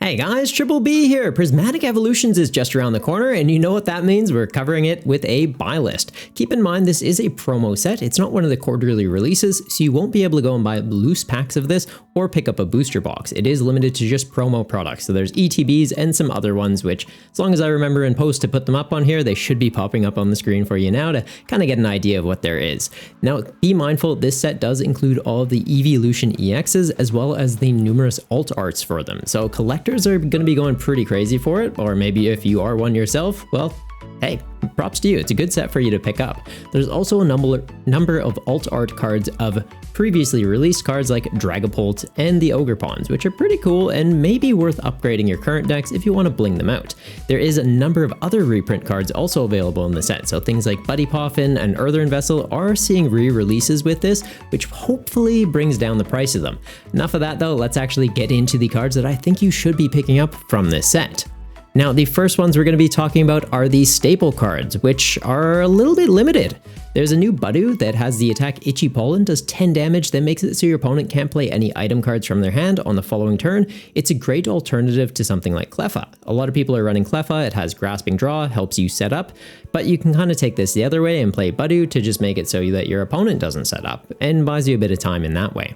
Hey guys, Triple B here! Prismatic Evolutions is just around the corner, and you know what that means? We're covering it with a buy list. Keep in mind this is a promo set, it's not one of the quarterly releases, so you won't be able to go and buy loose packs of this or pick up a booster box. It is limited to just promo products, so there's ETBs and some other ones which, as long as I remember in post to put them up on here, they should be popping up on the screen for you now to kind of get an idea of what there is. Now, be mindful, this set does include all of the Evolution EXs as well as the numerous alt arts for them, so collectors are going to be going pretty crazy for it, or maybe if you are one yourself, well, hey, props to you. It's a good set for you to pick up. There's also a number of alt art cards of previously released cards like Dragapult and the Ogre Pawns, which are pretty cool and maybe worth upgrading your current decks if you want to bling them out. There is a number of other reprint cards also available in the set, so things like Buddy Poffin and Earthen Vessel are seeing re-releases with this, which hopefully brings down the price of them. Enough of that though, let's actually get into the cards that I think you should be picking up from this set. Now, the first ones we're going to be talking about are the staple cards, which are a little bit limited. There's a new Budew that has the attack Itchy Pollen, does 10 damage, that makes it so your opponent can't play any item cards from their hand on the following turn. It's a great alternative to something like Cleffa. A lot of people are running Cleffa, it has Grasping Draw, helps you set up, but you can kind of take this the other way and play Budew to just make it so that your opponent doesn't set up, and buys you a bit of time in that way.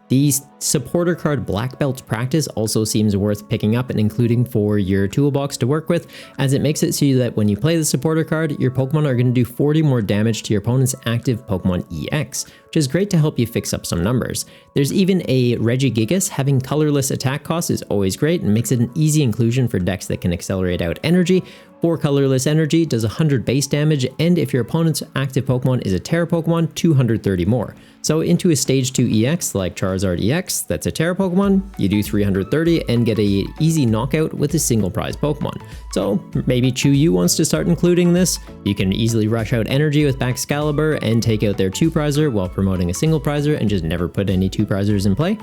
The supporter card Black Belt Practice also seems worth picking up and including for your toolbox to work with, as it makes it so that when you play the supporter card, your Pokemon are going to do 40 more damage to your opponent's active Pokemon EX, which is great to help you fix up some numbers. There's even a Regigigas. Having colorless attack cost is always great and makes it an easy inclusion for decks that can accelerate out energy. 4 colorless energy does 100 base damage, and if your opponent's active Pokemon is a Terra Pokemon, 230 more. So into a stage 2 EX like Charizard EX, that's a Terra Pokemon, you do 330 and get a easy knockout with a single prize Pokemon. So maybe Chu-Yu wants to start including this. You can easily rush out energy with Baxcalibur and take out their 2-prizer while promoting a single prizer and just never put any 2-prizers in play.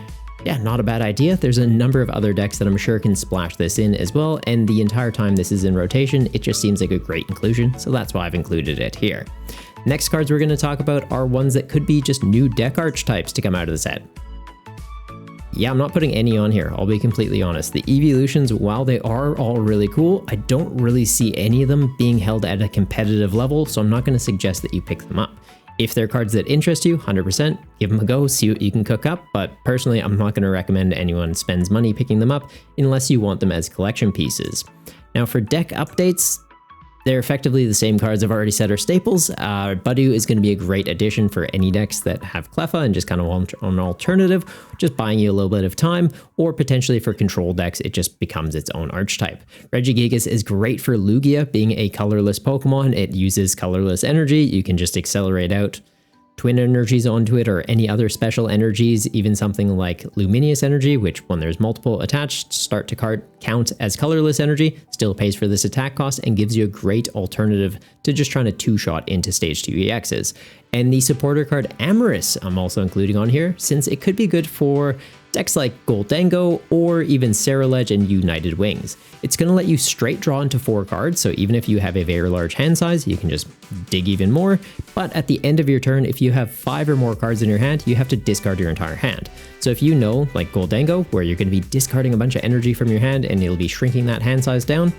Yeah, not a bad idea. There's a number of other decks that I'm sure can splash this in as well, and the entire time this is in rotation, it just seems like a great inclusion, so that's why I've included it here. Next cards we're going to talk about are ones that could be just new deck archetypes to come out of the set. Yeah, I'm not putting any on here, I'll be completely honest. The Evolutions, while they are all really cool, I don't really see any of them being held at a competitive level, so I'm not going to suggest that you pick them up. If they're cards that interest you, 100%, give them a go, see what you can cook up, but personally, I'm not going to recommend anyone spends money picking them up unless you want them as collection pieces. Now for deck updates, they're effectively the same cards I've already said are staples. Budew is going to be a great addition for any decks that have Cleffa and just kind of want an alternative, just buying you a little bit of time, or potentially for control decks, it just becomes its own archetype. Regigigas is great for Lugia, being a colorless Pokemon. It uses colorless energy. You can just accelerate out twin energies onto it or any other special energies, even something like Luminous Energy, which when there's multiple attached, start to count as colorless energy, still pays for this attack cost and gives you a great alternative to just trying to two-shot into stage 2 EXs. And the supporter card Amorous I'm also including on here, since it could be good for decks like Goldango or even Ceruledge and United Wings. It's going to let you straight draw into 4 cards, so even if you have a very large hand size, you can just dig even more, but at the end of your turn, if you have 5 or more cards in your hand, you have to discard your entire hand. So if you know, like Goldango, where you're going to be discarding a bunch of energy from your hand and it'll be shrinking that hand size down,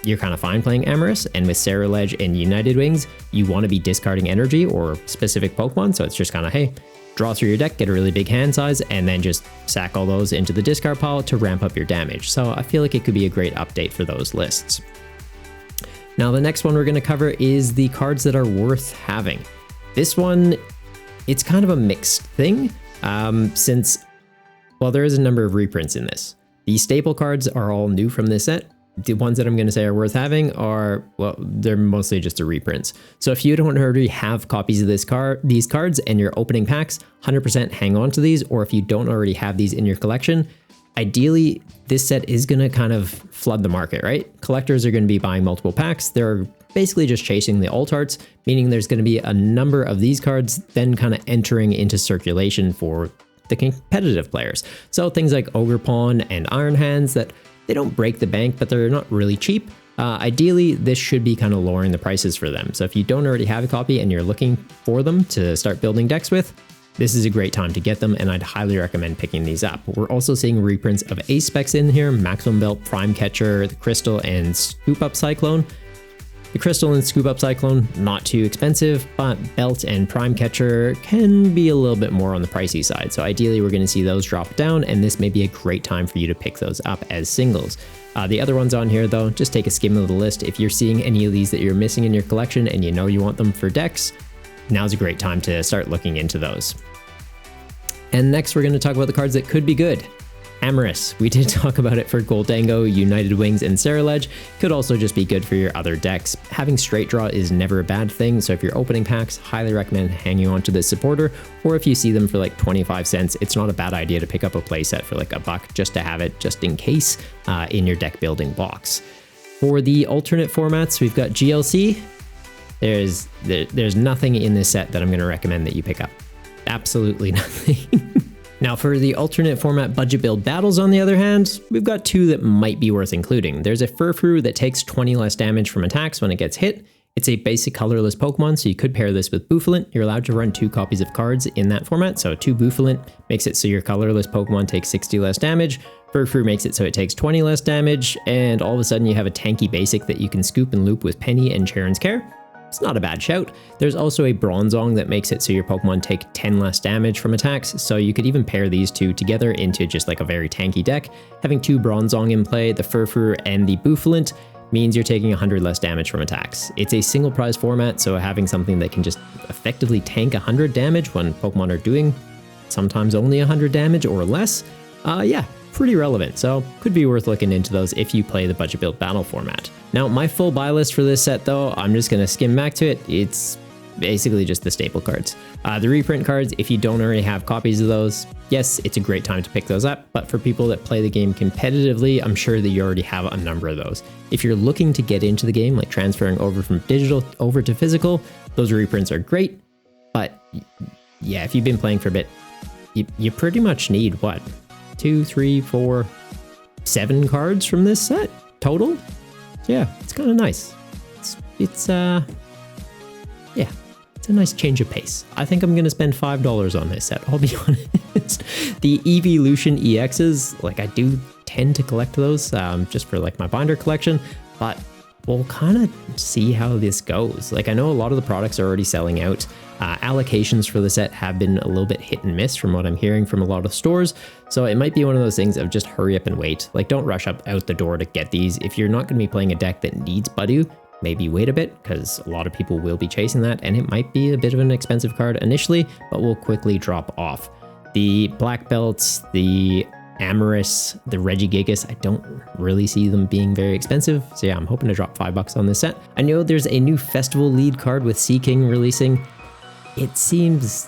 you're kind of fine playing Amorous, and with Ceruledge and United Wings, you want to be discarding energy or specific Pokemon, so it's just kind of, hey, draw through your deck, get a really big hand size, and then just sack all those into the discard pile to ramp up your damage. So I feel like it could be a great update for those lists. Now the next one we're going to cover is the cards that are worth having. This one, it's kind of a mixed thing, since, well, there is a number of reprints in this. The staple cards are all new from this set. The ones that I'm going to say are worth having are, well, they're mostly just the reprints. So if you don't already have copies of these cards and you're opening packs, 100% hang on to these, or if you don't already have these in your collection, ideally this set is going to kind of flood the market, right? Collectors are going to be buying multiple packs. They're basically just chasing the alt arts, meaning there's going to be a number of these cards then kind of entering into circulation for the competitive players. So things like Ogre Pawn and Iron Hands that they don't break the bank, but they're not really cheap. Ideally, this should be kind of lowering the prices for them. So if you don't already have a copy and you're looking for them to start building decks with, this is a great time to get them, and I'd highly recommend picking these up. We're also seeing reprints of Ace specs in here, Maximum Belt, Prime Catcher, the Crystal, and Scoop Up Cyclone. The Crystal and Scoop Up Cyclone, not too expensive, but Belt and Prime Catcher can be a little bit more on the pricey side. So ideally we're going to see those drop down, and this may be a great time for you to pick those up as singles. The other ones on here though, just take a skim of the list. If you're seeing any of these that you're missing in your collection and you know you want them for decks, now's a great time to start looking into those. And next we're going to talk about the cards that could be good. Amorous. We did talk about it for Goldango, United Wings, and Ceruledge. Could also just be good for your other decks. Having straight draw is never a bad thing, so if you're opening packs, highly recommend hanging on to this supporter, or if you see them for like 25 cents, it's not a bad idea to pick up a playset for like $1 just to have it just in case in your deck building box. For the alternate formats, we've got GLC. There's nothing in this set that I'm going to recommend that you pick up. Absolutely nothing. Now for the alternate format budget build battles, on the other hand, we've got two that might be worth including. There's a Furfrou that takes 20 less damage from attacks when it gets hit. It's a basic colorless Pokemon, so you could pair this with Bouffalant. You're allowed to run 2 copies of cards in that format, so 2 Bouffalant makes it so your colorless Pokemon takes 60 less damage. Furfrou makes it so it takes 20 less damage, and all of a sudden you have a tanky basic that you can scoop and loop with Penny and Charon's Care. It's not a bad shout. There's also a Bronzong that makes it so your Pokemon take 10 less damage from attacks, so you could even pair these two together into just like a very tanky deck. Having 2 Bronzong in play, the Furfrou and the Bouffalant, means you're taking 100 less damage from attacks. It's a single prize format, so having something that can just effectively tank 100 damage when Pokemon are doing sometimes only 100 damage or less, yeah, pretty relevant, so could be worth looking into those if you play the budget build battle format. Now my full buy list for this set though, I'm just going to skim back to it. It's basically just the staple cards. The reprint cards, if you don't already have copies of those, yes, it's a great time to pick those up, but for people that play the game competitively, I'm sure that you already have a number of those. If you're looking to get into the game, like transferring over from digital over to physical, those reprints are great, but yeah, if you've been playing for a bit, you pretty much need what? 2, 3, 4, 7 cards from this set total. So yeah, it's kind of nice. Yeah, it's a nice change of pace. I think I'm gonna spend $5 on this set, I'll be honest. The Evolution EXs, like I do tend to collect those just for like my binder collection, but we'll kind of see how this goes. Like I know a lot of the products are already selling out. Allocations for the set have been a little bit hit and miss from what I'm hearing from a lot of stores. So it might be one of those things of just hurry up and wait. Like don't rush out the door to get these. If you're not going to be playing a deck that needs Budew, maybe wait a bit because a lot of people will be chasing that and it might be a bit of an expensive card initially, but will quickly drop off. The Black Belts, the Amorous, the Regigigas, I don't really see them being very expensive. So yeah, I'm hoping to drop $5 on this set. I know there's a new festival lead card with Sea King releasing. It seems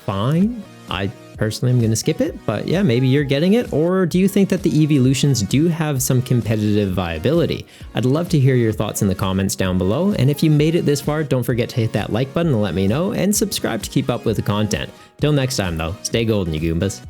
fine. I personally am going to skip it, but yeah, maybe you're getting it. Or do you think that the Evolutions do have some competitive viability? I'd love to hear your thoughts in the comments down below. And if you made it this far, don't forget to hit that like button to let me know and subscribe to keep up with the content. Till next time though, stay golden, you Goombas.